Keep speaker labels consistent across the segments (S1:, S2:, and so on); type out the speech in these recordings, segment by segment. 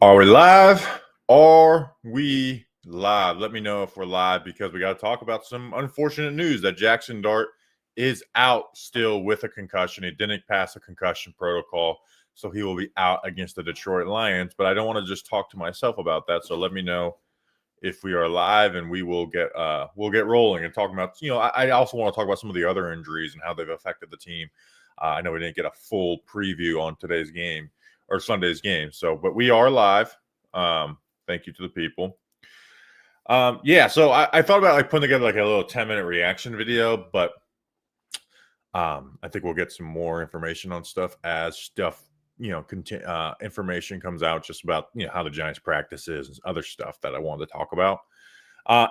S1: Are we live? Are we live? Let me know if we're live because we got to talk about some unfortunate news that Jaxson Dart is out still with a concussion. He didn't pass a concussion protocol, so he will be out against the Detroit Lions. But I don't want to just talk to myself about that. So let me know if we are live, and we'll get rolling and talking about. I also want to talk about some of the other injuries and how they've affected the team. I know we didn't get a full preview on today's game or Sunday's game. So, but we are live. Thank you to the people. So I thought about putting together a little 10-minute reaction video, but I think we'll get some more information on stuff as information comes out just about how the Giants practice is and other stuff that I wanted to talk about.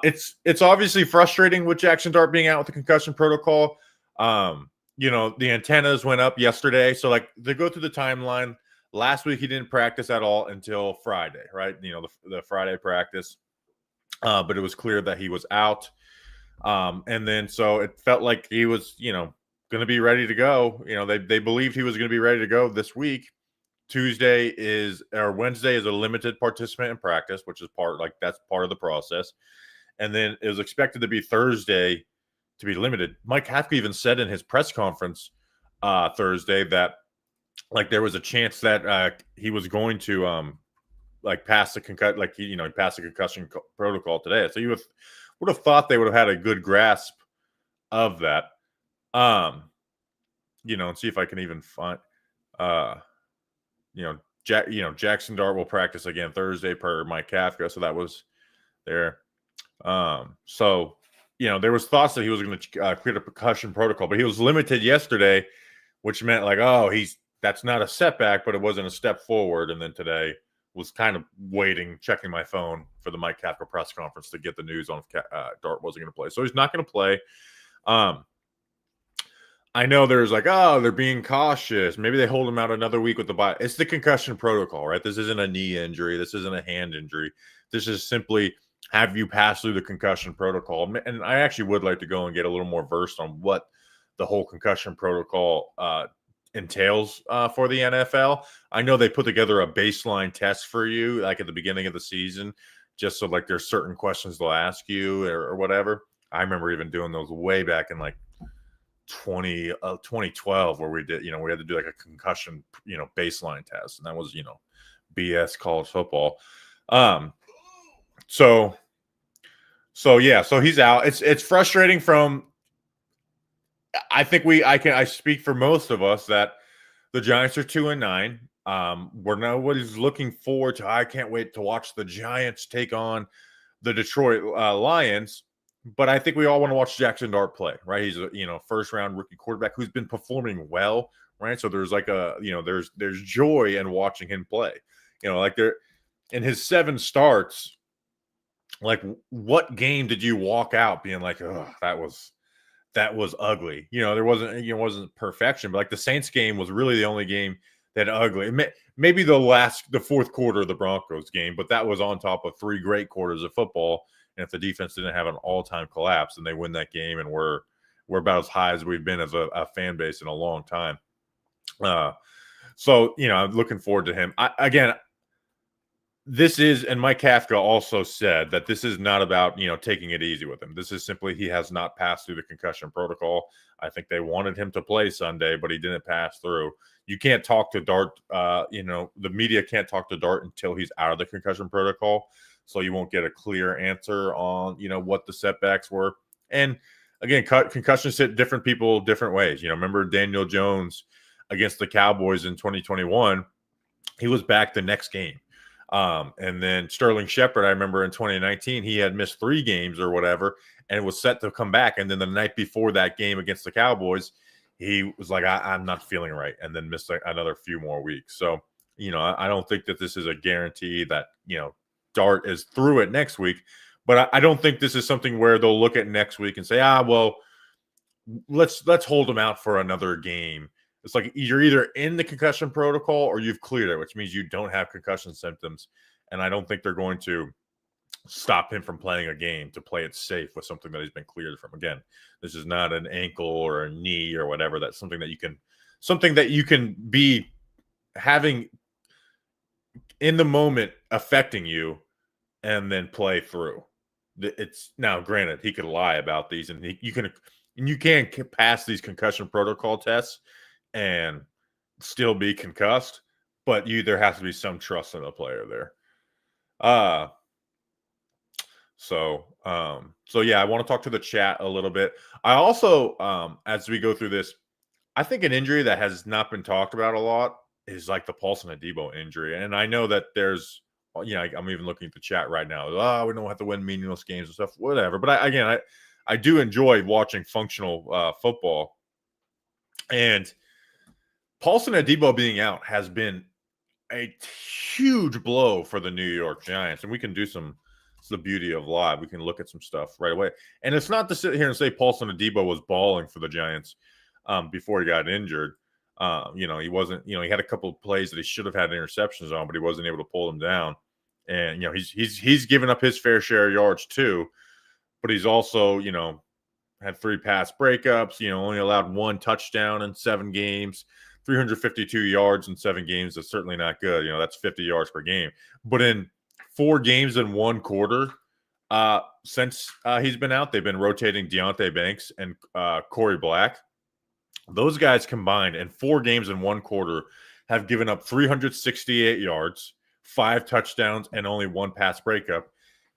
S1: It's obviously frustrating with Jaxson Dart being out with the concussion protocol. The antennas went up yesterday, so to go through the timeline. Last week, he didn't practice at all until Friday, right? The Friday practice. But it was clear that he was out. And then so it felt like he was, going to be ready to go. They believed he was going to be ready to go this week. Wednesday is a limited participant in practice, which is that's part of the process. And then it was expected to be Thursday to be limited. Mike Kafka even said in his press conference Thursday that there was a chance that he was going to pass the passed the concussion protocol today. So you would have thought they would have had a good grasp of that. And see if I can even find Jaxson Dart will practice again Thursday per Mike Kafka. So that was there. So there was thoughts that he was going to clear the concussion protocol, but he was limited yesterday, which meant that's not a setback, but it wasn't a step forward. And then today was kind of checking my phone for the Mike Kafka press conference to get the news on if Dart wasn't going to play. So he's not going to play. I know there's they're being cautious. Maybe they hold him out another week with the bye. It's the concussion protocol, right? This isn't a knee injury. This isn't a hand injury. This is simply have you pass through the concussion protocol. And I actually would like to go and get a little more versed on what the whole concussion protocol entails for the NFL. I know they put together a baseline test for you at the beginning of the season, just so there's certain questions they'll ask you or whatever. I remember even doing those way back in 2012 where we did, we had to do a concussion, baseline test, and that was, BS college football. So he's out. It's frustrating from. I speak for most of us that the Giants are 2-9. Nobody's looking forward to. I can't wait to watch the Giants take on the Detroit Lions. But I think we all want to watch Jaxson Dart play, right? He's a first round rookie quarterback who's been performing well, right? So there's there's joy in watching him play. There in his 7 starts. What game did you walk out being oh, that was ugly? There wasn't perfection, but the Saints game was really the only game that ugly. Maybe the fourth quarter of the Broncos game, but that was on top of 3 great quarters of football. And if the defense didn't have an all-time collapse, and they win that game, and we're about as high as we've been as a fan base in a long time. So I'm looking forward to him. This is, and Mike Kafka also said that this is not about, taking it easy with him. This is simply he has not passed through the concussion protocol. I think they wanted him to play Sunday, but he didn't pass through. You can't talk to Dart. The media can't talk to Dart until he's out of the concussion protocol. So you won't get a clear answer on, what the setbacks were. And again, concussions hit different people different ways. Remember Daniel Jones against the Cowboys in 2021, he was back the next game. And then Sterling Shepard, I remember in 2019, he had missed 3 games or whatever and was set to come back. And then the night before that game against the Cowboys, he was I'm not feeling right, and then missed another few more weeks. So, I don't think that this is a guarantee that, Dart is through it next week, but I don't think this is something where they'll look at next week and say, well, let's hold him out for another game. It's you're either in the concussion protocol or you've cleared it, which means you don't have concussion symptoms. And I don't think they're going to stop him from playing a game to play it safe with something that he's been cleared from. Again, this is not an ankle or a knee or whatever. That's something that you can be having in the moment affecting you and then play through. It's now granted he could lie about these, and you can pass these concussion protocol tests and still be concussed, but there has to be some trust in the player there. Uh so yeah, I want to talk to the chat a little bit. I also, as we go through this, I think an injury that has not been talked about a lot is like the Paulson Adebo injury. And I know that there's, I'm even looking at the chat right now. Oh, we don't have to win meaningless games and stuff, whatever. But I do enjoy watching functional football. And Paulson Adebo being out has been a huge blow for the New York Giants. And we can do it's the beauty of live. We can look at some stuff right away. And it's not to sit here and say Paulson Adebo was balling for the Giants before he got injured. He wasn't, he had a couple of plays that he should have had interceptions on, but he wasn't able to pull them down. And, he's given up his fair share of yards too, but he's also, had 3 pass breakups, only allowed 1 touchdown in 7 games, 352 yards in 7 games. That's certainly not good. That's 50 yards per game. But in 4 games in 1 quarter, since he's been out, they've been rotating Deonte Banks and Corey Black. Those guys combined in 4 games in 1 quarter have given up 368 yards, 5 touchdowns, and only 1 pass breakup.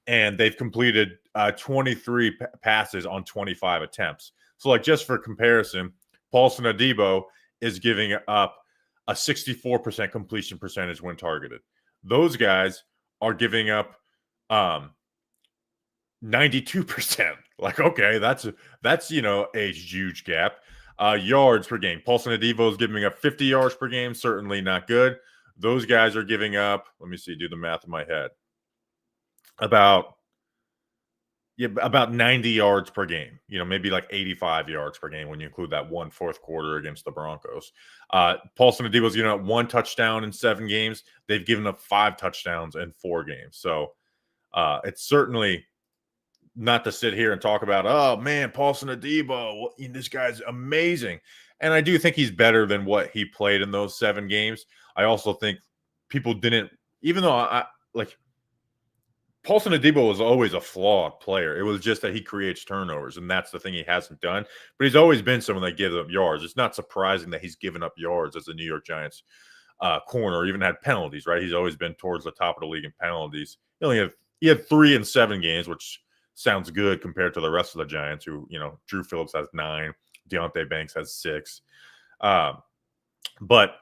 S1: And they've completed 23 passes on 25 attempts. So, like, just for comparison, Paulson Adebo is giving up a 64% completion percentage when targeted. Those guys are giving up 92%. Like, okay, that's a huge gap. Yards per game. Paulson Adebo is giving up 50 yards per game. Certainly not good. Those guys are giving up, let me see, do the math in my head, about 90 yards per game. Maybe like 85 yards per game when you include that 1 fourth quarter against the Broncos. Paulson Adebo is giving up 1 touchdown in 7 games. They've given up 5 touchdowns in 4 games. So it's certainly not to sit here and talk about, oh man, Paulson Adebo, this guy's amazing. And I do think he's better than what he played in those 7 games. I also think people didn't, even though Paulson Adebo was always a flawed player. It was just that he creates turnovers, and that's the thing he hasn't done. But he's always been someone that gives up yards. It's not surprising that he's given up yards as a New York Giants corner, or even had penalties, right? He's always been towards the top of the league in penalties. He had 3 in 7 games, which sounds good compared to the rest of the Giants, who, Drew Phillips has 9, Deonte Banks has 6. But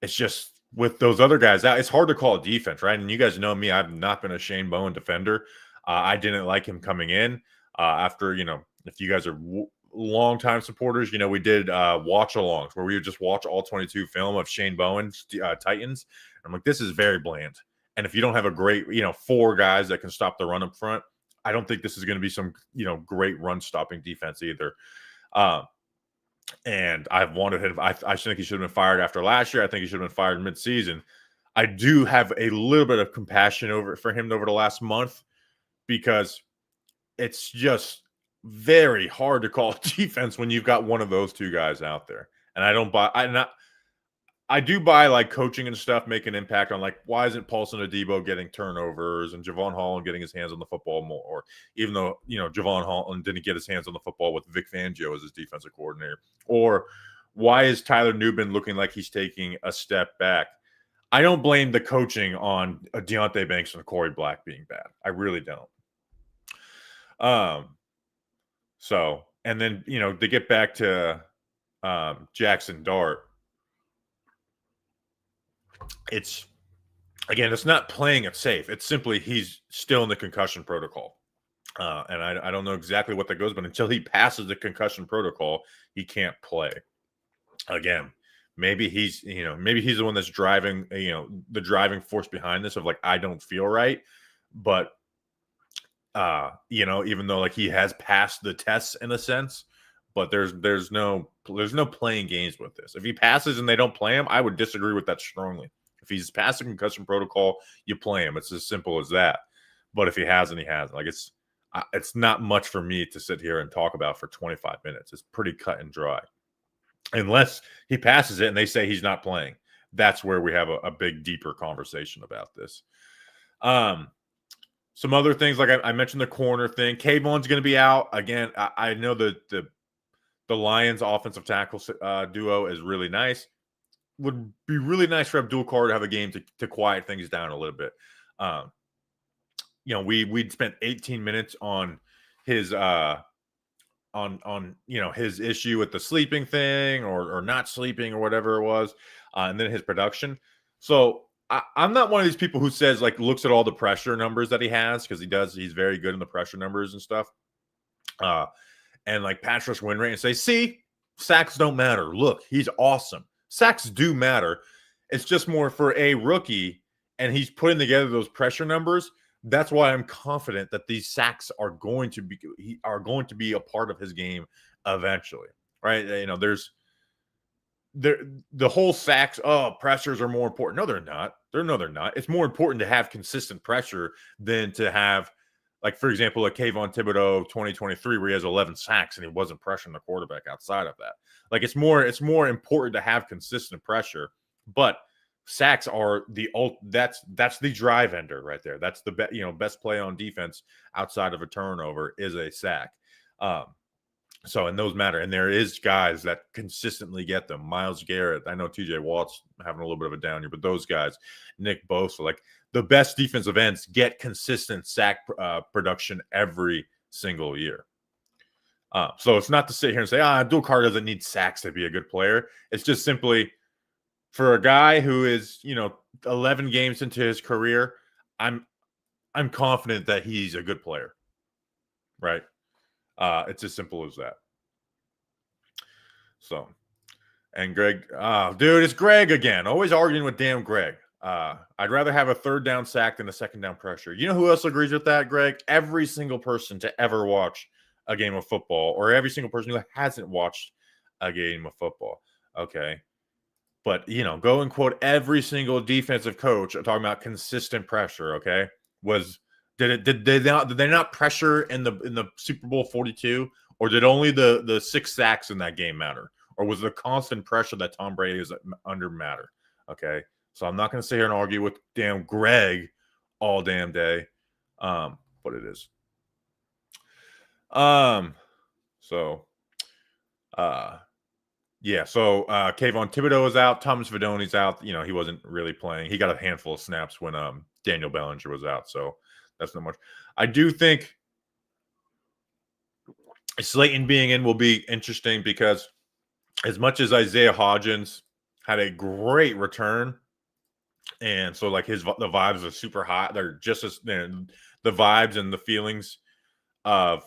S1: it's just, with those other guys out, it's hard to call a defense, right? And you guys know me, I've not been a Shane Bowen defender. I didn't like him coming in after, if you guys are longtime supporters, we did watch-alongs where we would just watch all 22 film of Shane Bowen's Titans. I'm like, this is very bland. And if you don't have a great, 4 guys that can stop the run up front, I don't think this is going to be some, great run-stopping defense either. And I've wanted him. I think he should have been fired after last year. I think he should have been fired mid-season. I do have a little bit of compassion for him over the last month, because it's just very hard to call defense when you've got one of those 2 guys out there. And I do buy like coaching and stuff make an impact on, like, why isn't Paulson Adebo getting turnovers and Javon Holland getting his hands on the football more? Or even though, Javon Holland didn't get his hands on the football with Vic Fangio as his defensive coordinator. Or why is Tyler Nubin looking like he's taking a step back? I don't blame the coaching on Deonte Banks and Corey Black being bad. I really don't. So, and then, to get back to Jaxson Dart, it's not playing it safe. It's simply he's still in the concussion protocol. And I don't know exactly what that goes, but until he passes the concussion protocol, he can't play. Again, maybe he's the one that's driving, the driving force behind this of, like, I don't feel right. But, even though, like, he has passed the tests in a sense, but there's no playing games with this. If he passes and they don't play him, I would disagree with that strongly. If he's passing concussion protocol, you play him. It's as simple as that. But if he hasn't, he hasn't. Like, it's not much for me to sit here and talk about for 25 minutes. It's pretty cut and dry. Unless he passes it and they say he's not playing, that's where we have a big, deeper conversation about this. Some other things, like I mentioned the corner thing. Kayvon's going to be out again. I know the Lions offensive tackle duo is really nice. Would be really nice for Abdul Carr to have a game to quiet things down a little bit. We'd spent 18 minutes on his his issue with the sleeping thing or not sleeping or whatever it was, and then his production. So I'm not one of these people who says, like, looks at all the pressure numbers that he has, because he does. He's very good in the pressure numbers and stuff. And like pass rush win rate, and say, see, sacks don't matter. Look, he's awesome. Sacks do matter. It's just more for a rookie, and he's putting together those pressure numbers. That's why I'm confident that these sacks are going to be a part of his game eventually, right? There's the whole sacks. Oh, pressures are more important. No, they're not. They're not. It's more important to have consistent pressure than to have, like, for example, a Kayvon Thibodeau 2023 where he has 11 sacks and he wasn't pressuring the quarterback outside of that. Like, it's more important to have consistent pressure, but sacks are that's the drive ender right there. That's the best play on defense outside of a turnover is a sack. And those matter. And there is guys that consistently get them. Myles Garrett, I know TJ Watt's having a little bit of a down year, but those guys, Nick Bosa, like, the best defensive ends get consistent sack production every single year. So it's not to sit here and say, Abdul Carr doesn't need sacks to be a good player. It's just simply, for a guy who is, 11 games into his career, I'm confident that he's a good player, right? It's as simple as that. So, and Greg, dude, it's Greg again. Always arguing with damn Greg. I'd rather have a third down sack than a second down pressure. You know who else agrees with that, Greg? Every single person to ever watch a game of football, or every single person who hasn't watched a game of football. Okay. But, go and quote every single defensive coach talking about consistent pressure. Okay. Did they not pressure in the Super Bowl 42, or did only the 6 sacks in that game matter? Or was the constant pressure that Tom Brady is under matter? Okay. So I'm not going to sit here and argue with damn Greg all damn day. But it is. Yeah, so Kayvon Thibodeau is out. Thomas Fidoni's out. He wasn't really playing. He got a handful of snaps when Daniel Bellinger was out, so that's not much. I do think Slayton being in will be interesting, because as much as Isaiah Hodgins had a great return, and so like the vibes are super hot, they're just as the vibes and the feelings of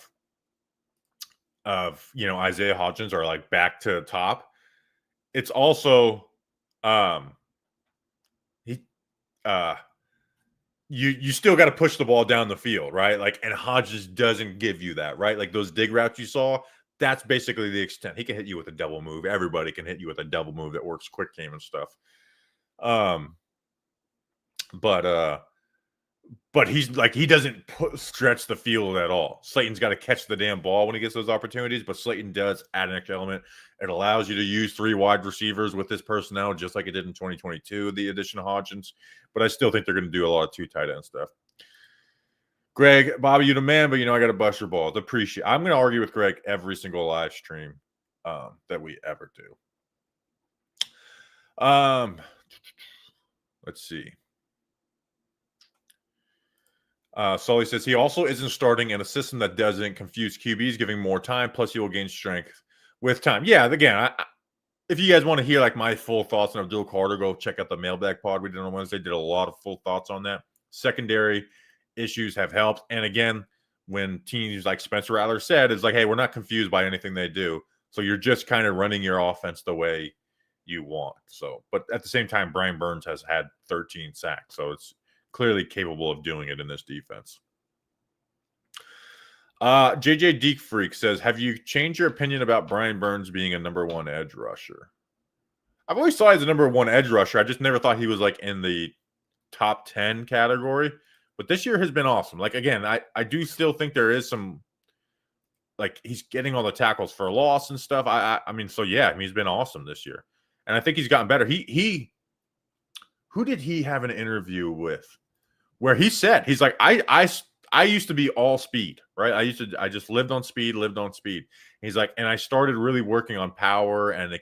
S1: Isaiah Hodgins are like back to the top. It's also you still got to push the ball down the field, right? Like, and Hodgins doesn't give you that, right? Like those dig routes you saw, that's basically the extent. He can hit you with a double move. Everybody can hit you with a double move that works quick game and stuff. But he's like, he doesn't stretch the field at all. Slayton's got to catch the damn ball when he gets those opportunities, but Slayton does add an extra element. It allows you to use 3 wide receivers with this personnel, just like it did in 2022, the addition of Hodgins. But I still think they're going to do a lot of 2 tight end stuff. Greg, Bobby, you the man, but I got to bust your balls. I'm going to argue with Greg every single live stream that we ever do. Let's see. Sully says he also isn't starting in a system that doesn't confuse QBs, giving more time. Plus, he will gain strength with time. Yeah, again, if you guys want to hear like my full thoughts on Abdul Carter, go check out the mailbag pod we did on Wednesday. Did a lot of full thoughts on that. Secondary issues have helped, and again, when teams like Spencer Rattler said, it's like, hey, we're not confused by anything they do, so you're just kind of running your offense the way you want. So, but at the same time, Brian Burns has had 13 sacks, so it's clearly capable of doing it in this defense. JJ Deek Freak says, have you changed your opinion about Brian Burns being a number 1 edge rusher? I've always thought he's a number 1 edge rusher. I just never thought he was like in the top 10 category. But this year has been awesome. Like, again, I do still think there is some, like, he's getting all the tackles for loss and stuff. I mean, so yeah, he's been awesome this year. And I think he's gotten better. He who did he have an interview with where he said, he's like, I used to be all speed, right? I just lived on speed. He's like, and I started really working on power and,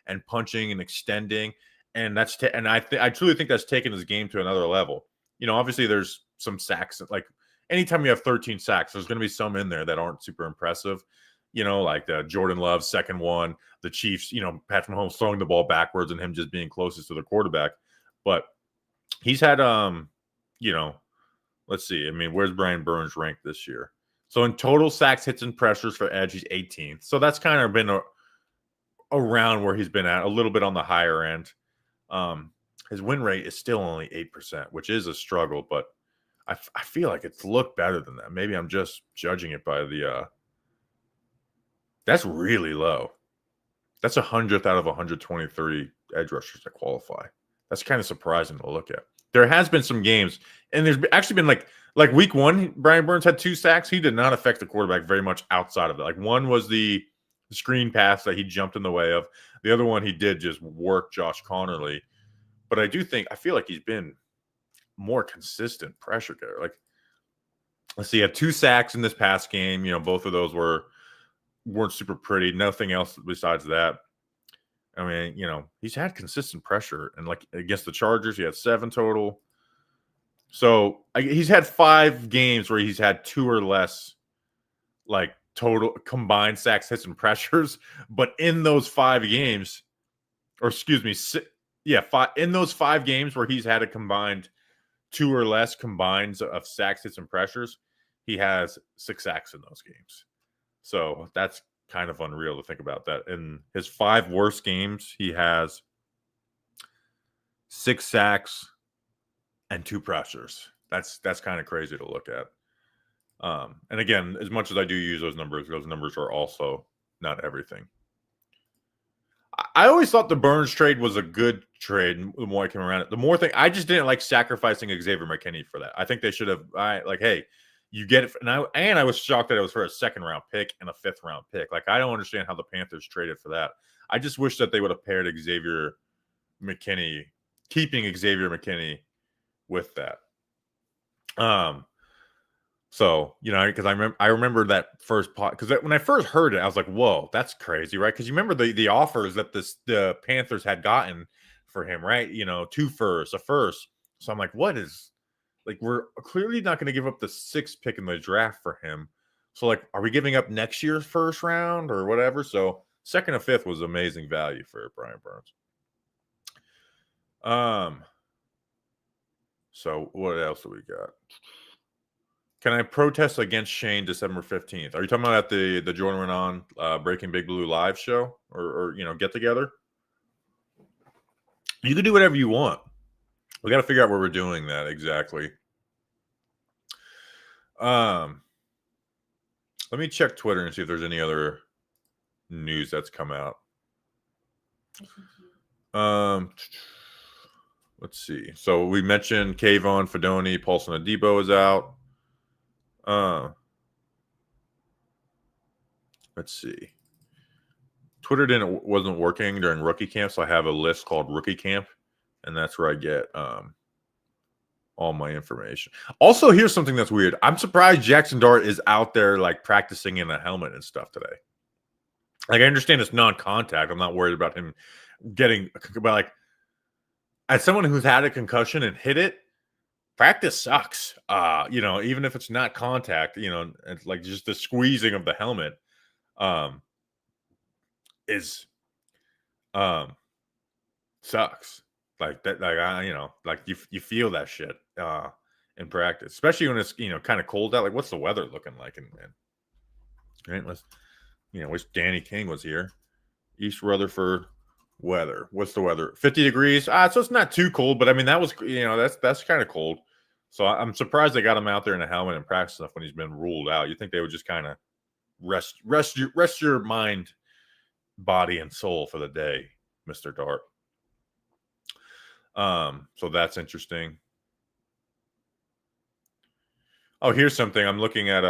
S1: and punching and extending. And I truly think that's taken his game to another level. Obviously there's some sacks, like anytime you have 13 sacks, there's going to be some in there that aren't super impressive. Like the Jordan Love second one, the Chiefs, Patrick Mahomes throwing the ball backwards and him just being closest to the quarterback. But he's had, let's see. I mean, where's Brian Burns ranked this year? So in total sacks, hits, and pressures for edge, he's 18th. So that's kind of been around where he's been at, a little bit on the higher end. His win rate is still only 8%, which is a struggle, but I feel like it's looked better than that. Maybe I'm just judging it by the that's really low. That's 100th out of 123 edge rushers that qualify. That's kind of surprising to look at. There has been some games, and there's actually been like week 1, Brian Burns had 2 sacks. He did not affect the quarterback very much outside of it. Like one was the screen pass that he jumped in the way of. The other one he did just work Josh Connerly. But I feel like he's been more consistent pressure getter. Like, let's see, he had 2 sacks in this past game. Both of those weren't super pretty. Nothing else besides that. I mean, he's had consistent pressure, and like against the Chargers, he had 7 total. So he's had 5 games where he's had 2 or less, like total combined sacks, hits, and pressures. But in those 5 games, or excuse me, in those 5 games where he's had a combined 2 or less combines of sacks, hits, and pressures, he has 6 sacks in those games. So that's kind of unreal to think about that. In his 5 worst games, he has 6 sacks and 2 pressures. That's kind of crazy to look at. And again, as much as I do use those numbers are also not everything. I always thought the Burns trade was a good trade. The more I came around it, the more I just didn't like sacrificing Xavier McKinney for that. I think they should have, hey, you get it. And I was shocked that it was for a 2nd round pick and a 5th round pick. Like, I don't understand how the Panthers traded for that. I just wish that they would have paired Xavier McKinney, keeping Xavier McKinney with that. So, because I remember that first pot, because when I first heard it, I was like, whoa, that's crazy, right? Because you remember the offers that the Panthers had gotten for him, right? 2 firsts, a first. So I'm like, what is, like, we're clearly not going to give up the 6th pick in the draft for him. So, like, are we giving up next year's first round or whatever? So 2nd and 5th was amazing value for Brian Burns. So what else do we got? Can I protest against Shane December 15th? Are you talking about the Jordan went on Breaking Big Blue live show or get together? You can do whatever you want. We got to figure out where we're doing that exactly. Let me check Twitter and see if there's any other news that's come out. Let's see. So we mentioned Kayvon, Fedoni, Paulson Adebo is out. Let's see. Twitter wasn't working during rookie camp, so I have a list called Rookie Camp, and that's where I get all my information. Also, here's something that's weird. I'm surprised Jaxson Dart is out there like practicing in a helmet and stuff today. Like, I understand it's non-contact. I'm not worried about him getting, but like, as someone who's had a concussion and hit it, practice sucks. Even if it's not contact, it's like just the squeezing of the helmet is sucks. Like that, like you feel that shit in practice, especially when it's kind of cold out. Like, what's the weather looking like? And right, wish Danny King was here. East Rutherford weather. What's the weather? 50 degrees. So it's not too cold, but I mean that was that's kind of cold. So I'm surprised they got him out there in a helmet and practice stuff when he's been ruled out. You think they would just kind of rest your mind, body, and soul for the day, Mr. Dart. So that's interesting. Oh, here's something. I'm looking at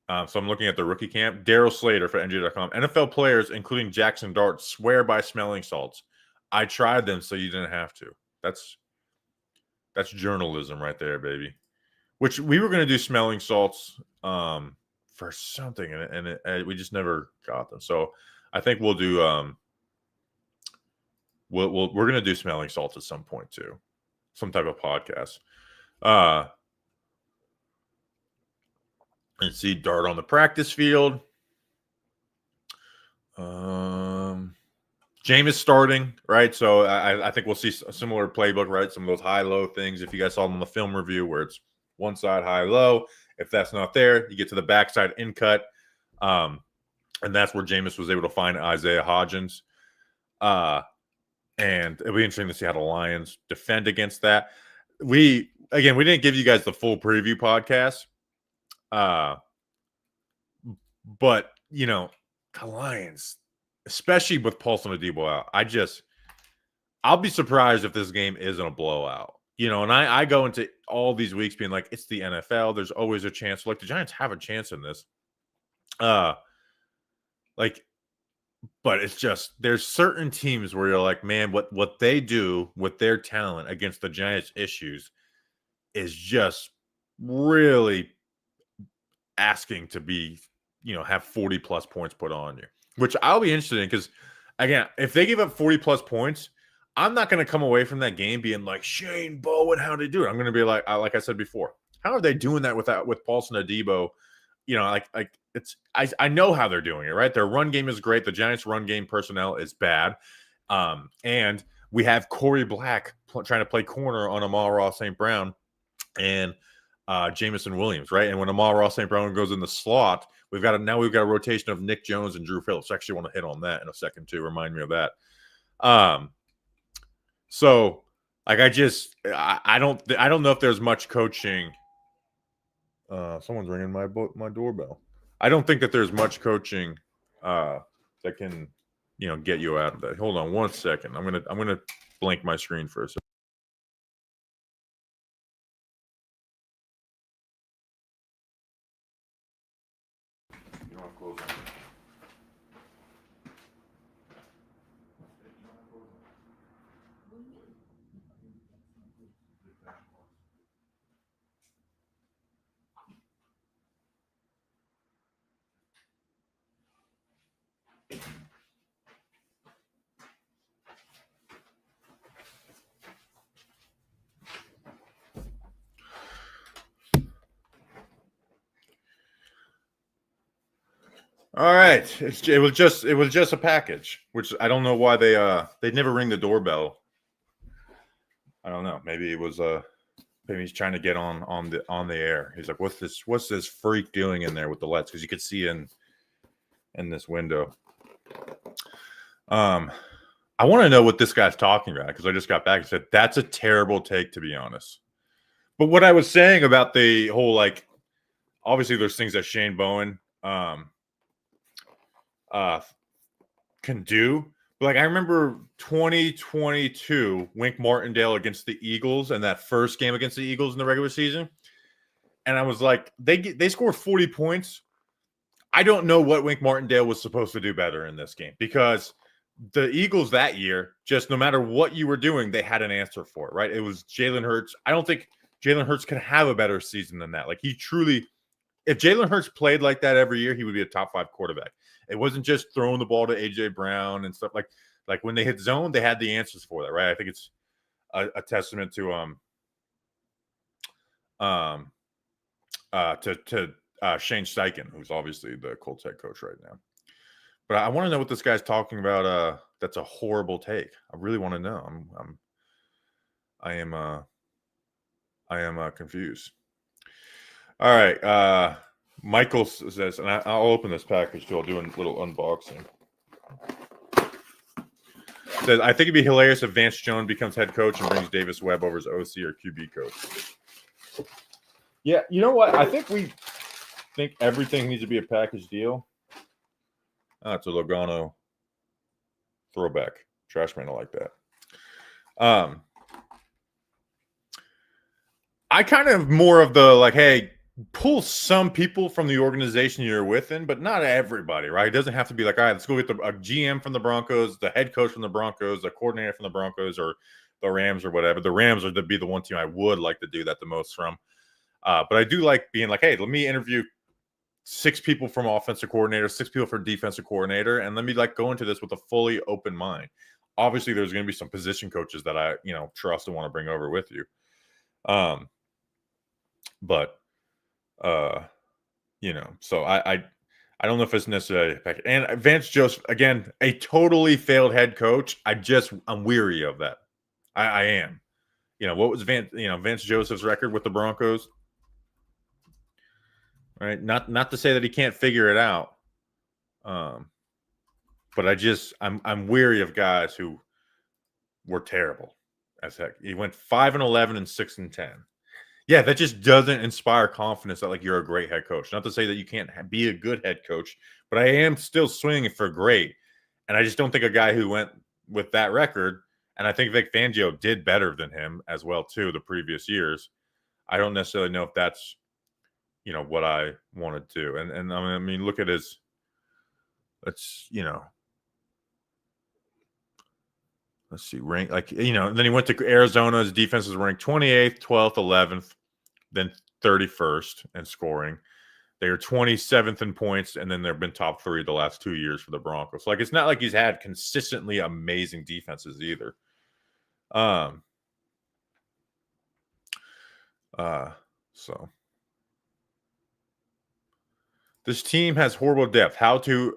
S1: I'm looking at the rookie camp. Daryl Slater for NJ.com. NFL players, including Jaxson Dart, swear by smelling salts. I tried them, so you didn't have to. That's journalism right there, baby. Which we were going to do smelling salts for something, and we just never got them. So I think we'll do we're going to do smelling salts at some point too, some type of podcast. And see Dart on the practice field. Jameis starting, right? So I think we'll see a similar playbook, right? Some of those high-low things. If you guys saw them on the film review where it's one side high-low, if that's not there, you get to the backside in cut. And that's where Jameis was able to find Isaiah Hodgins. And it'll be interesting to see how the Lions defend against that. We didn't give you guys the full preview podcast. But, you know, the Lions, especially with Paulson Adebo out, I'll be surprised if this game isn't a blowout. You know, and I go into all these weeks being like, it's the NFL. There's always a chance. Like, the Giants have a chance in this. But it's just, there's certain teams where you're like, man, what they do with their talent against the Giants' issues is just really asking to be, you know, have 40 plus points put on you, which I'll be interested in, because again, if they give up 40 plus points, I'm not going to come away from that game being like, Shane Bowen, how did they do it? I'm going to be like I said before, how are they doing that with Paulson Adebo? You know, I know how they're doing it, right? Their run game is great. The Giants' run game personnel is bad. And we have Corey Black trying to play corner on Amon-Ra St. Brown and Jameson Williams, right? And when Amon-Ra St. Brown goes in the slot, we've got a rotation of Nick Jones and Drew Phillips. I actually want to hit on that in a second too. Remind me of that. So like I don't know if there's much coaching. Someone's ringing my doorbell. I don't think that there's much coaching that can, you know, get you out of that. Hold on one second. I'm gonna blink my screen for a second. All right, it was just a package, which I don't know why they never ring the doorbell. I don't know. Maybe it was maybe he's trying to get on the air. He's like, what's this freak doing in there with the lights? Because you could see in this window. I want to know what this guy's talking about, because I just got back and said that's a terrible take, to be honest. But what I was saying about the whole, like, obviously there's things that Shane Bowen can do. But like, I remember 2022 Wink Martindale against the Eagles, and that first game against the Eagles in the regular season. And I was like, they scored 40 points. I don't know what Wink Martindale was supposed to do better in this game, because the Eagles that year, just no matter what you were doing, they had an answer for it, right? It was Jalen Hurts. I don't think Jalen Hurts can have a better season than that. Like, he truly, if Jalen Hurts played like that every year, he would be a top 5 quarterback. It wasn't just throwing the ball to A.J. Brown and stuff. Like when they hit zone, they had the answers for that, right? I think it's a testament to Shane Steichen, who's obviously the Colts head coach right now. But I want to know what this guy's talking about. That's a horrible take. I really want to know. I am confused. All right. Michael says, and I'll open this package too. I'll do a little unboxing. Says, I think it'd be hilarious if Vance Jones becomes head coach and brings Davis Webb over as OC or QB coach. Yeah, you know what? I think we think everything needs to be a package deal. It's a Logano throwback. Trash man, I like that. I kind of more of the like, hey, pull some people from the organization you're within, but not everybody, right? It doesn't have to be like, all right, let's go get a GM from the Broncos, the head coach from the Broncos, the coordinator from the Broncos, or the Rams or whatever. The Rams would be the one team I would like to do that the most from. But I do like being like, hey, let me interview 6 people from offensive coordinator, 6 people for defensive coordinator, and let me like go into this with a fully open mind. Obviously, there's going to be some position coaches that I, trust and want to bring over with you. But so I don't know if it's necessarily and Vance Joseph, again, a totally failed head coach. I'm weary of that. I am. What was Vance Joseph's record with the Broncos? Right? Not to say that he can't figure it out. But I'm weary of guys who were terrible as heck. He went 5-11 and 6-10. Yeah, that just doesn't inspire confidence that like you're a great head coach. Not to say that you can't be a good head coach, but I am still swinging for great. And I just don't think a guy who went with that record, and I think Vic Fangio did better than him as well too the previous years. I don't necessarily know if that's what I want to do. And I mean, look at his. Let's see, rank then he went to Arizona. His defense was ranked 28th, 12th, 11th, then 31st in scoring. They are 27th in points, and then they've been top 3 the last 2 years for the Broncos. Like, it's not like he's had consistently amazing defenses either. So this team has horrible depth. How do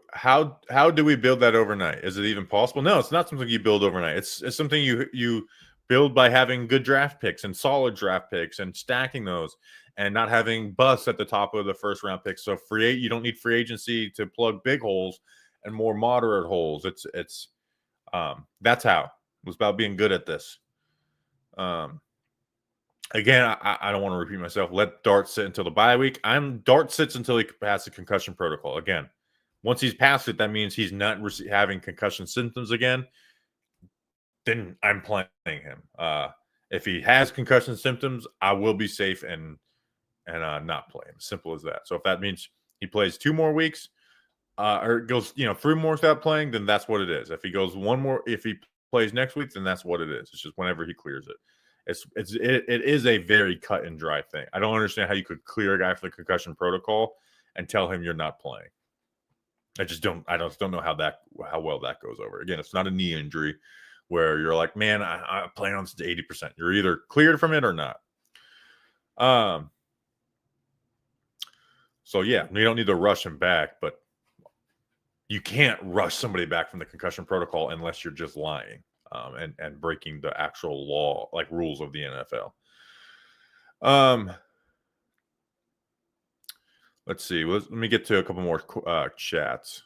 S1: we build that overnight? Is it even possible? No, it's not something you build overnight. It's something you build by having good draft picks and solid draft picks and stacking those and not having busts at the top of the first round picks. So you don't need free agency to plug big holes and more moderate holes. It's that's how it was about being good at this. Again, I don't want to repeat myself. Let Dart sit until the bye week. Dart sits until he passes the concussion protocol. Again, once he's passed it, that means he's not having concussion symptoms again. Then I'm playing him. If he has concussion symptoms, I will be safe and not play him. Simple as that. So if that means he plays 2 more weeks, or goes 3 more without playing, then that's what it is. If he goes 1 more, if he plays next week, then that's what it is. It's just whenever he clears it. It is a very cut and dry thing. I don't understand how you could clear a guy for the concussion protocol and tell him you're not playing. I just don't know how well that goes over. Again, it's not a knee injury where you're like, man, I'm playing on this to 80%. You're either cleared from it or not. So yeah, you don't need to rush him back, but you can't rush somebody back from the concussion protocol unless you're just lying. And breaking the actual law, like rules of the NFL. Let's see. Let me get to a couple more chats.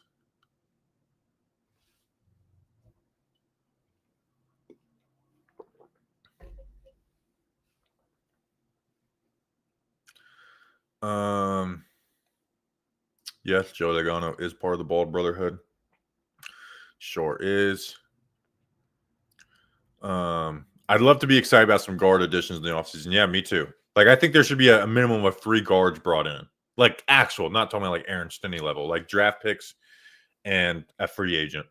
S1: Yes, Joe Logano is part of the Bald Brotherhood. Sure is. I'd love to be excited about some guard additions in the offseason. Yeah, me too. Like, I think there should be a minimum of 3 guards brought in. Like, actual, not talking about like Aaron Stinney level, like draft picks and a free agent.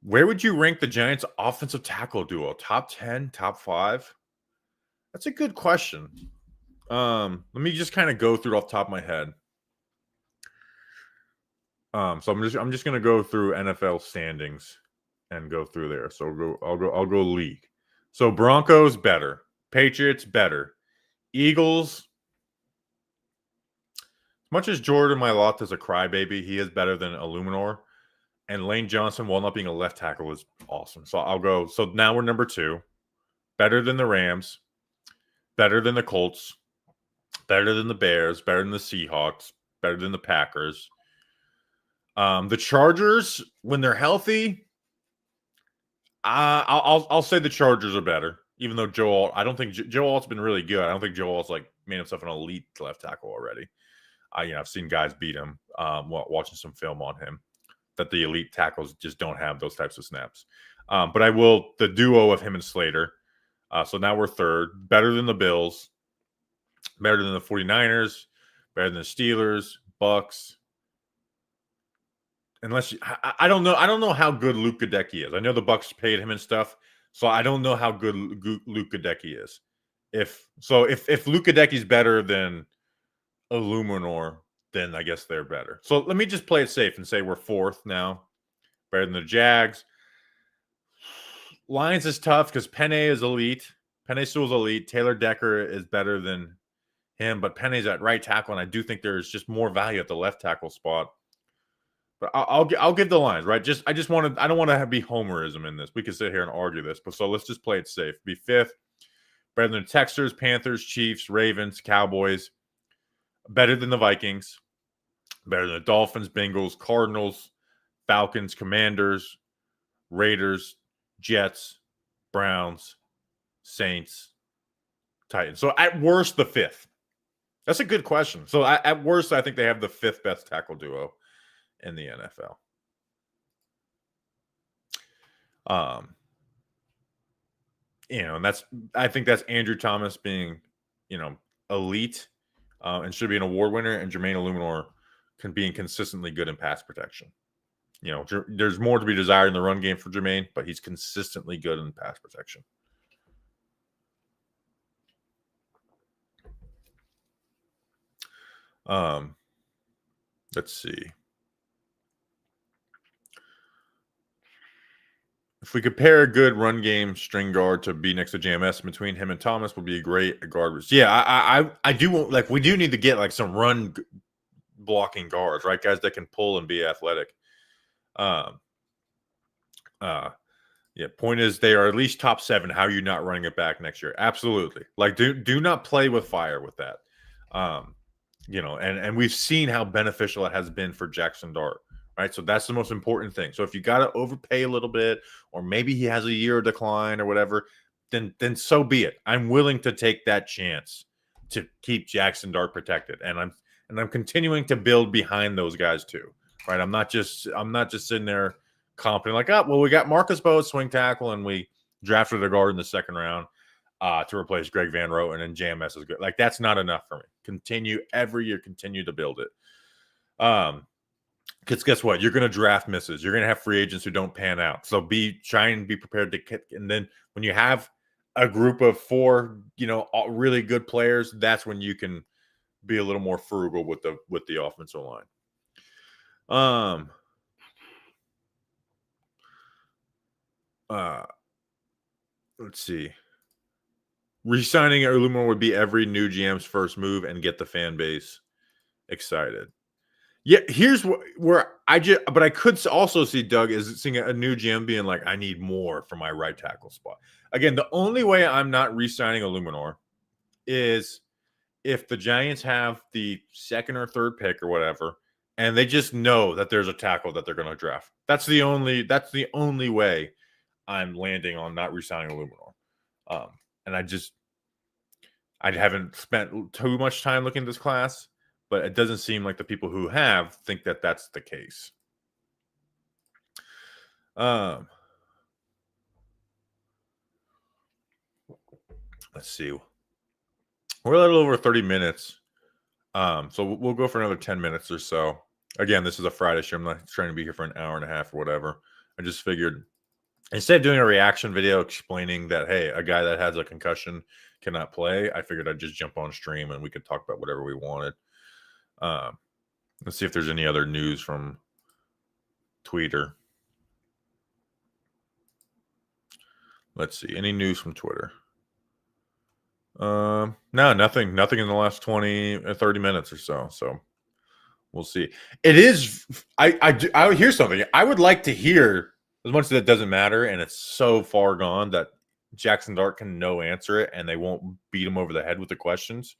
S1: Where would you rank the Giants' offensive tackle duo? Top 10, top 5? That's a good question. Let me just kind of go through off the top of my head. So I'm just gonna go through NFL standings and go through there. So I'll go league. So Broncos better, Patriots better, Eagles. As much as Jordan Mailata is a crybaby, he is better than Illuminor. And Lane Johnson, while not being a left tackle, is awesome. So I'll go. So now we're number 2. Better than the Rams, better than the Colts, better than the Bears, better than the Seahawks, better than the Packers. The Chargers, when they're healthy, I'll say the Chargers are better. Even though I don't think Joe Alt's been really good. I don't think Joe Alt's like made himself an elite left tackle already. I've seen guys beat him. Watching some film on him, that the elite tackles just don't have those types of snaps. But the duo of him and Slater. So now we're 3rd, better than the Bills, better than the 49ers, better than the Steelers, Bucks. unless I don't know. I don't know how good Luke Gadecki is. I know the Bucks paid him and stuff, so I don't know how good Luke Gadecki is. If Luke Gadecki's better than Illuminor, then I guess they're better. So let me just play it safe and say we're fourth now, better than the Jags. Lions is tough because Penny is elite. Penny Sewell's elite. Taylor Decker is better than him, but Penny's at right tackle, and I do think there's just more value at the left tackle spot. But I'll give the Lions, right? I don't want to be homerism in this. We could sit here and argue this, but so let's just play it safe. Be fifth, better than the Texans, Panthers, Chiefs, Ravens, Cowboys, better than the Vikings, better than the Dolphins, Bengals, Cardinals, Falcons, Commanders, Raiders, Jets, Browns, Saints, Titans. So at worst, the fifth. That's a good question. So at worst, I think they have the fifth best tackle duo in the NFL. And I think that's Andrew Thomas being, elite and should be an award winner, and Jermaine Illuminor being consistently good in pass protection. There's more to be desired in the run game for Jermaine, but he's consistently good in pass protection. Let's see. If we could pair a good run game string guard to be next to JMS between him and Thomas would be a great guard. Yeah, I do want, we do need to get some run blocking guards, right? Guys that can pull and be athletic. Yeah, point is they are at least top 7. How are you not running it back next year? Absolutely. Do not play with fire with that. And we've seen how beneficial it has been for Jaxson Dart. Right, so that's the most important thing. So if you got to overpay a little bit, or maybe he has a year of decline or whatever, then so be it. I'm willing to take that chance to keep Jaxson Dart protected, and I'm continuing to build behind those guys too. Right, I'm not just sitting there confident we got Marcus Bowe at swing tackle, and we drafted a guard in the second round to replace Greg Van Roten, and JMS is good. That's not enough for me. Continue every year, continue to build it. Because guess what? You're going to draft misses. You're going to have free agents who don't pan out. So try and be prepared to kick. And then when you have a group of 4, really good players, that's when you can be a little more frugal with the offensive line. Let's see. Resigning Illuminor would be every new GM's first move and get the fan base excited. Yeah, here's where but I could also see Doug is seeing a new GM being like, I need more for my right tackle spot. Again, the only way I'm not re-signing Illuminor is if the Giants have the 2nd or 3rd pick or whatever, and they just know that there's a tackle that they're going to draft. That's the only way I'm landing on not re-signing Illuminor. And I haven't spent too much time looking at this class, but it doesn't seem like the people who have think that that's the case. Let's see. We're a little over 30 minutes. So we'll go for another 10 minutes or so. Again, this is a Friday show. I'm not trying to be here for an hour and a half or whatever. I just figured instead of doing a reaction video explaining that, hey, a guy that has a concussion cannot play, I figured I'd just jump on stream and we could talk about whatever we wanted. Let's see if there's any other news from Twitter. Let's see. Any news from Twitter? No, nothing in the last 20 or 30 minutes or so. So we'll see. It is. I would hear something. I would like to hear, as much as it doesn't matter and it's so far gone that Jaxson Dart can answer it and they won't beat him over the head with the questions.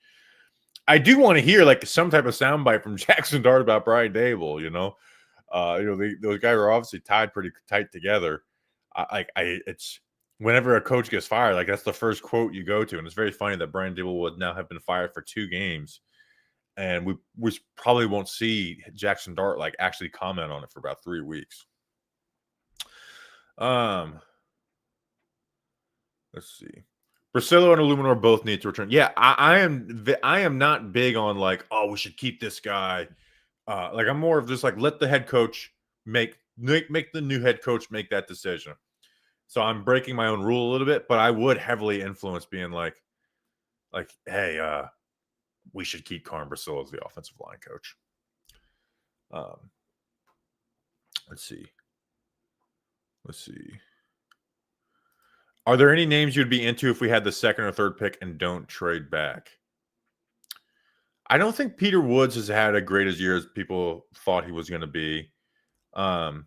S1: I do want to hear some type of soundbite from Jaxson Dart about Brian Dable. Those guys are obviously tied pretty tight together. It's whenever a coach gets fired, that's the first quote you go to, and it's very funny that Brian Dable would now have been fired for 2 games, and we probably won't see Jaxson Dart actually comment on it for about 3 weeks. Let's see. Brasillo and Illuminor both need to return. Yeah, I am not big on we should keep this guy. I'm more of just let the head coach make the new head coach make that decision. So I'm breaking my own rule a little bit, but I would heavily influence being like, hey, we should keep Carm Brasil as the offensive line coach. Let's see. Are there any names you'd be into if we had the second or third pick and don't trade back? I don't think Peter Woods has had a great as year as people thought he was going to be. I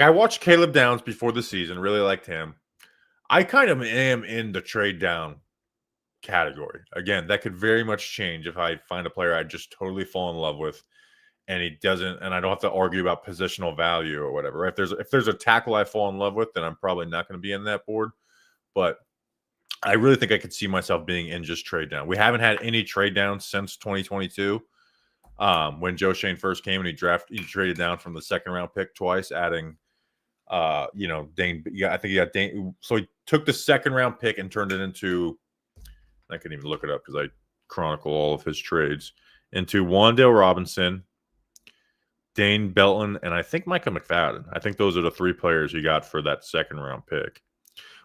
S1: watched Caleb Downs before the season, really liked him. I kind of am in the trade down category. Again, that could very much change if I find a player I just totally fall in love with and he doesn't, and I don't have to argue about positional value or whatever. If there's a tackle I fall in love with, then I'm probably not going to be in that board. But I really think I could see myself being in just trade down. We haven't had any trade downs since 2022. When Joe Schoen first came and he traded down from the second round pick twice, adding Dane. Yeah, I think he got Dane. So he took the second round pick and turned it into, I couldn't even look it up because I chronicle all of his trades, into Wan'Dale Robinson, Dane Belton, and I think Micah McFadden. I think those are the three players you got for that second round pick.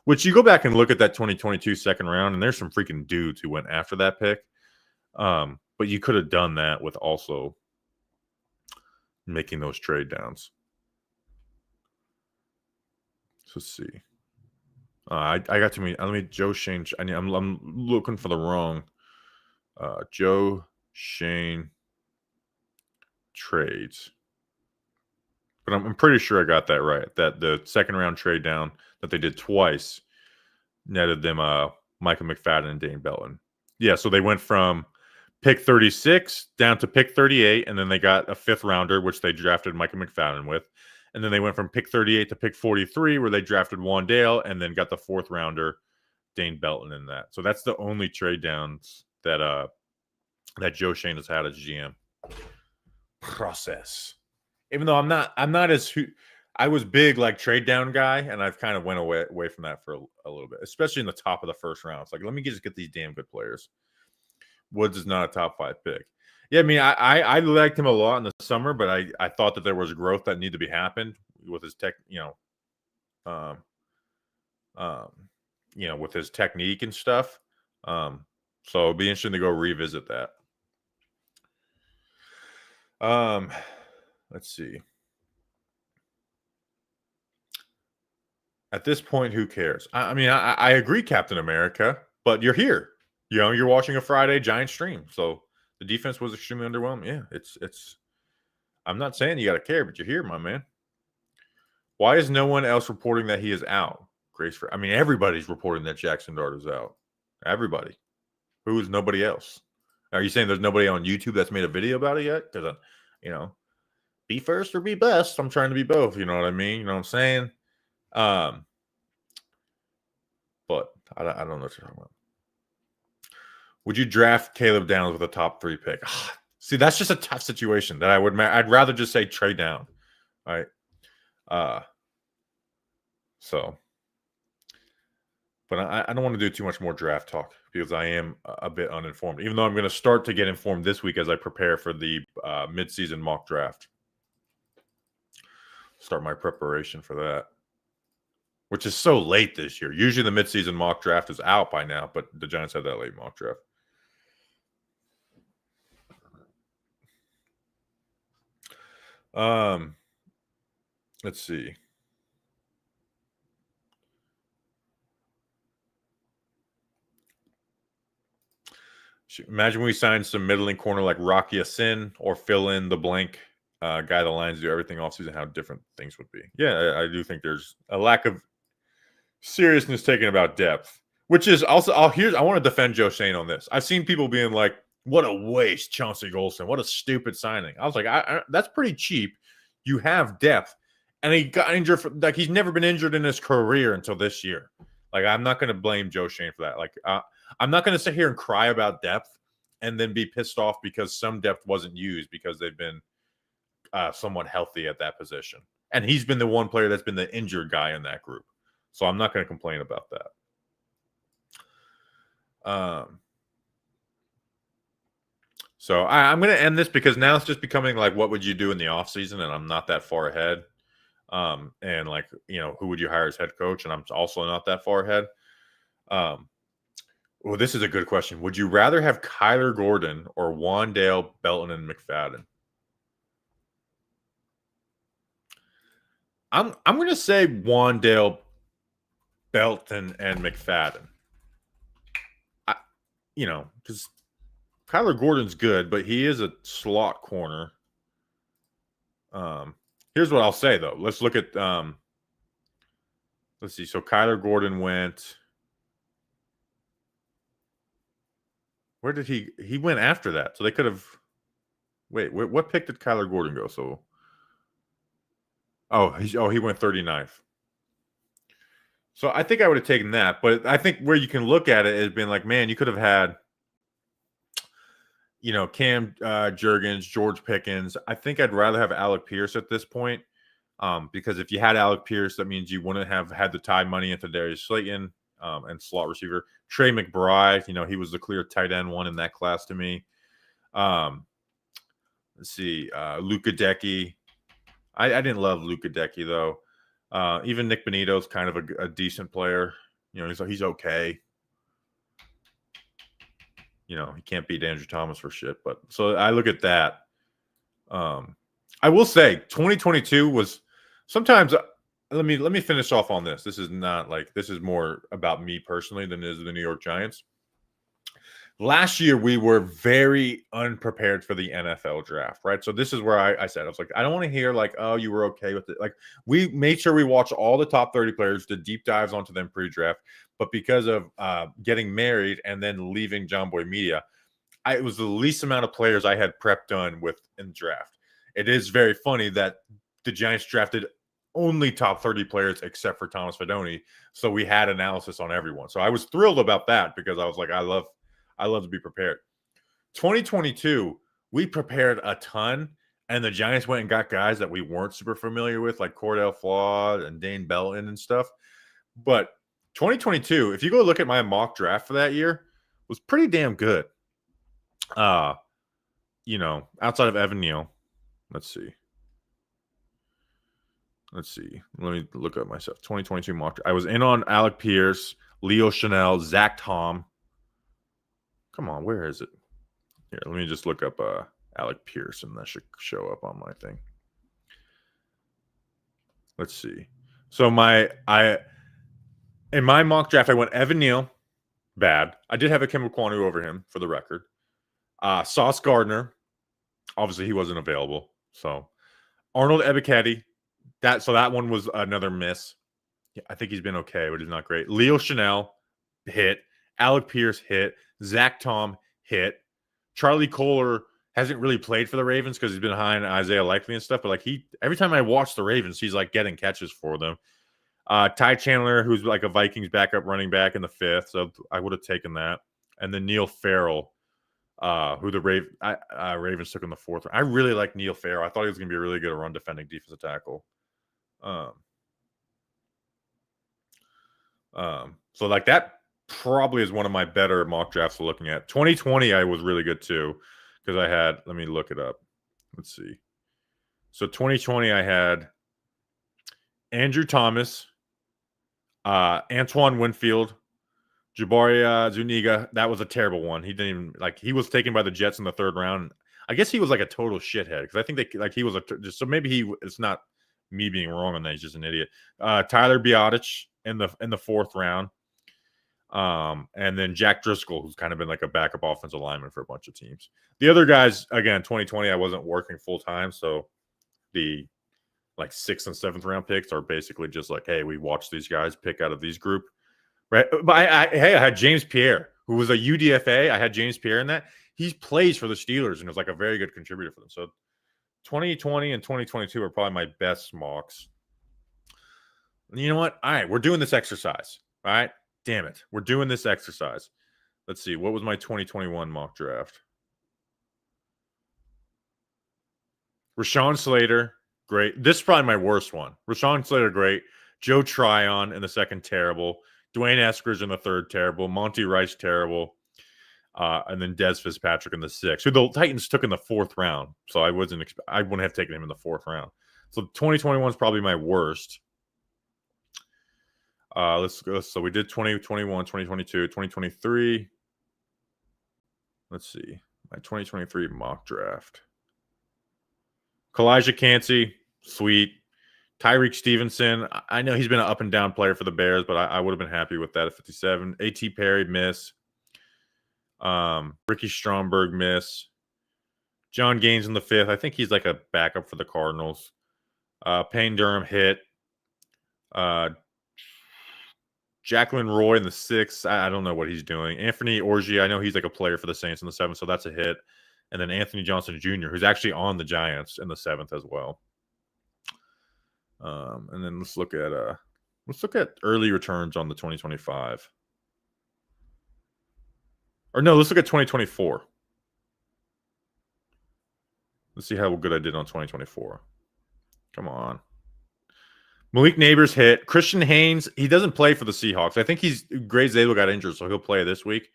S1: Which you go back and look at that 2022 second round, and there's some freaking dudes who went after that pick. But you could have done that with also making those trade downs. So let's see. I got too many. Let me Joe Schoen. I'm looking for the wrong Joe Schoen trades. But I'm pretty sure I got that right. That the second round trade down that they did twice netted them Micah McFadden and Dane Belton. Yeah, so they went from pick 36 down to pick 38, and then they got a fifth rounder, which they drafted Micah McFadden with. And then they went from pick 38 to pick 43, where they drafted Wan'Dale, and then got the fourth rounder, Dane Belton, in that. So that's the only trade downs that Joe Schoen has had as GM. Process. Even though I'm not as I was big like trade down guy, and I've kind of went away from that for a little bit, especially in the top of the first round. It's like, let me just get these damn good players. Woods is not a top 5 pick. Yeah, I mean, I liked him a lot in the summer, but I thought that there was growth that needed to be happened with his with his technique and stuff. So it'd be interesting to go revisit that. Let's see. At this point, who cares? I mean, I agree, Captain America, but you're here. You're watching a Friday Giants stream, so the defense was extremely underwhelming. Yeah, it's. I'm not saying you got to care, but you're here, my man. Why is no one else reporting that he is out? Everybody's reporting that Jaxson Dart is out. Everybody. Who is nobody else? Are you saying there's nobody on YouTube that's made a video about it yet? Because be first or be best. I'm trying to be both. You know what I mean? You know what I'm saying? But I don't know what you're talking about. Would you draft Caleb Downs with a top 3 pick? See, that's just a tough situation that I'd rather just say trade down. All right. But I don't want to do too much more draft talk because I am a bit uninformed, even though I'm going to start to get informed this week as I prepare for the midseason mock draft. Start my preparation for that, which is so late this year. Usually the midseason mock draft is out by now, but the Giants had that late mock draft. Let's see. Imagine we signed some middling corner like Rocky Sin or fill in the blank guy the Lions do everything offseason, how different things would be. Yeah, I do think there's a lack of seriousness taken about depth, which is also, I want to defend Joe Schoen on this. I've seen people being like, what a waste, Chauncey Golston. What a stupid signing. I was like, that's pretty cheap. You have depth. And he got injured. He's never been injured in his career until this year. Like, I'm not going to blame Joe Schoen for that. Like, I'm not going to sit here and cry about depth and then be pissed off because some depth wasn't used because they've been somewhat healthy at that position. And he's been the one player that's been the injured guy in that group. So I'm not going to complain about that. So I'm going to end this because now it's just becoming like, what would you do in the offseason? And I'm not that far ahead. And like, who would you hire as head coach? And I'm also not that far ahead. Well, this is a good question. Would you rather have Kyler Gordon or Wandale, Belton, and McFadden? I'm going to say Wandale, Belton, and McFadden. Because Kyler Gordon's good, but he is a slot corner. Here's what I'll say though. Let's look at let's see. So Kyler Gordon went. Where did he went after that? So they could have. Wait, what pick did Kyler Gordon go? So he went 39th. So I think I would have taken that, but I think where you can look at it is being like, man, you could have had, Cam Jurgens, George Pickens. I think I'd rather have Alec Pierce at this point, because if you had Alec Pierce, that means you wouldn't have had to tie money into Darius Slayton and slot receiver. Trey McBride, he was the clear tight end one in that class to me. Let's see, Luka Decky. I didn't love Luka Decky though. Even Nick Benito's kind of a decent player. He's okay. He can't beat Andrew Thomas for shit. But so I look at that. I will say 2022 was sometimes. Let me finish off on this. This is more about me personally than it is the New York Giants. Last year, we were very unprepared for the NFL draft, right? So this is where I said, I was like, I don't want to hear like, oh, you were okay with it. Like, we made sure we watched all the top 30 players, did deep dives onto them pre-draft. But because of getting married and then leaving John Boy Media, it was the least amount of players I had prep done with in draft. It is very funny that the Giants drafted only top 30 players except for Thomas Fidone. So we had analysis on everyone. So I was thrilled about that because I was like, I love to be prepared. 2022, we prepared a ton, and the Giants went and got guys that we weren't super familiar with, like Cordell Flawed and Dane Belton and stuff. But 2022, if you go look at my mock draft for that year, was pretty damn good. Outside of Evan Neal. Let's see. Let me look up myself. 2022 mock draft. I was in on Alec Pierce, Leo Chanel, Zach Tom. Come on, where is it? Here, let me just look up Alec Pierce, and that should show up on my thing. Let's see. So in my mock draft, I went Evan Neal, bad. I did have a Kim Kwanu over him for the record. Sauce Gardner, obviously he wasn't available. So Arnold Ebiketie, that one was another miss. Yeah, I think he's been okay, but he's not great. Leo Chanel hit. Alec Pierce hit. Zach Tom hit. Charlie Kohler hasn't really played for the Ravens because he's been behind Isaiah Likely and stuff. But like every time I watch the Ravens, he's like getting catches for them. Ty Chandler, who's like a Vikings backup running back in the 5th, so I would have taken that. And then Neil Farrell, who the Ravens took in the 4th. I really like Neil Farrell. I thought he was going to be a really good run defending defensive tackle. So like that probably is one of my better mock drafts we're looking at. 2020, I was really good too because I had. Let me look it up. Let's see. So 2020, I had Andrew Thomas, Antoine Winfield, Jabari Zuniga. That was a terrible one. He didn't even he was taken by the Jets in the 3rd round. I guess he was like a total shithead because I think he was so maybe it's not me being wrong on that. He's just an idiot. Tyler Biadasz in the 4th round. And then Jack Driscoll, who's kind of been like a backup offensive lineman for a bunch of teams. The other guys, again, 2020, I wasn't working full time, so the 6th and 7th round picks are basically just like, hey, we watched these guys pick out of these group, right? But I had James Pierre, who was a UDFA. I had James Pierre in that. He plays for the Steelers and was like a very good contributor for them. So 2020 and 2022 are probably my best mocks. And you know what? All right, we're doing this exercise. All right. Damn it. We're doing this exercise. Let's see. What was my 2021 mock draft? Rashawn Slater, great. This is probably my worst one. Rashawn Slater, great. Joe Tryon in the 2nd, terrible. Dwayne Eskridge in the 3rd, terrible. Monty Rice, terrible. And then Dez Fitzpatrick in the 6th, who the Titans took in the 4th round. So I wouldn't have taken him in the 4th round. So 2021 is probably my worst. Let's go. So we did 2021, 2022, 2023. Let's see. My 2023 mock draft. Kalijah Cansey, sweet. Tyreek Stevenson, I know he's been an up and down player for the Bears, but I would have been happy with that at 57. A.T. Perry, miss. Ricky Stromberg, miss. John Gaines in the 5th. I think he's like a backup for the Cardinals. Payne Durham, hit. Jacqueline Roy in the 6th. I don't know what he's doing. Anthony Orji, I know he's like a player for the Saints in the 7th, so that's a hit. And then Anthony Johnson Jr., who's actually on the Giants in the 7th as well. And then let's look at early returns on the 2025. Or no, let's look at 2024. Let's see how good I did on 2024. Come on. Malik Neighbors hit. Christian Haynes, he doesn't play for the Seahawks. I think Gray Zabel got injured, so he'll play this week.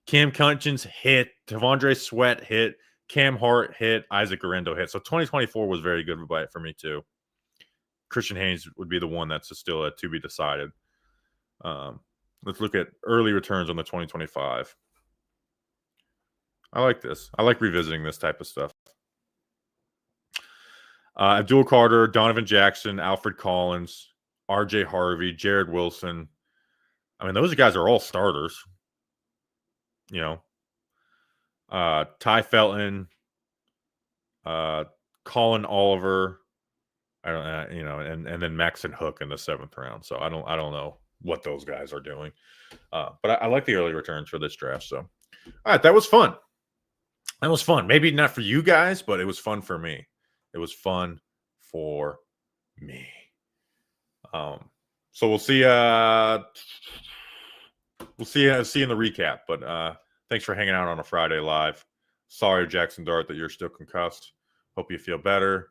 S1: Cam Cutchins hit. Devondre Sweat hit. Cam Hart hit. Isaac Garendo hit. So 2024 was very good for me too. Christian Haynes would be the one that's still to be decided. Let's look at early returns on the 2025. I like this. I like revisiting this type of stuff. Abdul Carter, Donovan Jackson, Alfred Collins, R.J. Harvey, Jared Wilson. I mean, those guys are all starters. You know, Ty Felton, Colin Oliver. I don't, and then Max and Hook in the 7th round. So I don't know what those guys are doing. But I like the early returns for this draft. So, all right, that was fun. That was fun. Maybe not for you guys, but it was fun for me. It was fun for me. So we'll see. We'll see you in the recap. But thanks for hanging out on a Friday live. Sorry, Jaxson Dart, that you're still concussed. Hope you feel better.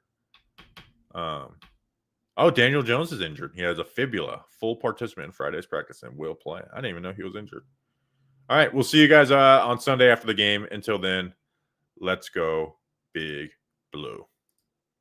S1: Daniel Jones is injured. He has a fibula. Full participant in Friday's practice and will play. I didn't even know he was injured. All right, we'll see you guys on Sunday after the game. Until then, let's go Big Blue.